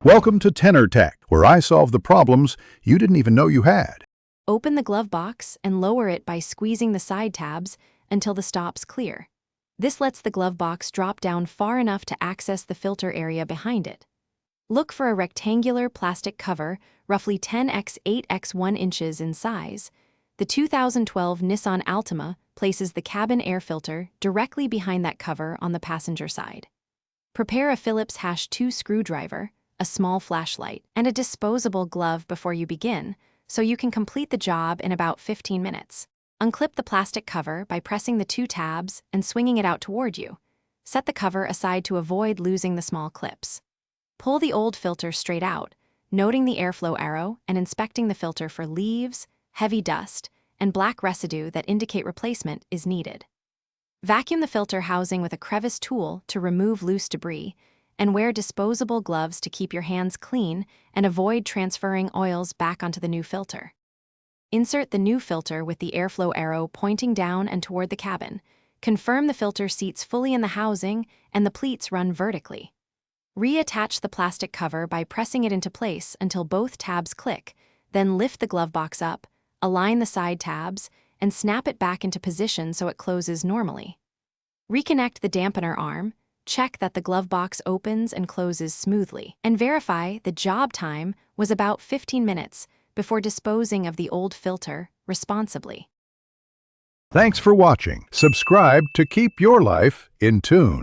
Welcome to Tenor Tech, where I solve the problems you didn't even know you had. Open the glove box and lower it by squeezing the side tabs until the stops clear. This lets the glove box drop down far enough to access the filter area behind it. Look for a rectangular plastic cover, roughly 10x 8x 1 inches in size. The 2012 Nissan Altima places the cabin air filter directly behind that cover on the passenger side. Prepare a Phillips #2 screwdriver, a small flashlight, and a disposable glove before you begin, so you can complete the job in about 15 minutes. Unclip the plastic cover by pressing the 2 tabs and swinging it out toward you. Set the cover aside to avoid losing the small clips. Pull the old filter straight out, noting the airflow arrow and inspecting the filter for leaves, heavy dust, and black residue that indicate replacement is needed. Vacuum the filter housing with a crevice tool to remove loose debris, and wear disposable gloves to keep your hands clean and avoid transferring oils back onto the new filter. Insert the new filter with the airflow arrow pointing down and toward the cabin. Confirm the filter seats fully in the housing and the pleats run vertically. Reattach the plastic cover by pressing it into place until both tabs click, then lift the glove box up, align the side tabs, and snap it back into position so it closes normally. Reconnect the dampener arm, check that the glove box opens and closes smoothly, and verify the job time was about 15 minutes before disposing of the old filter responsibly. Thanks for watching. Subscribe to keep your life in tune.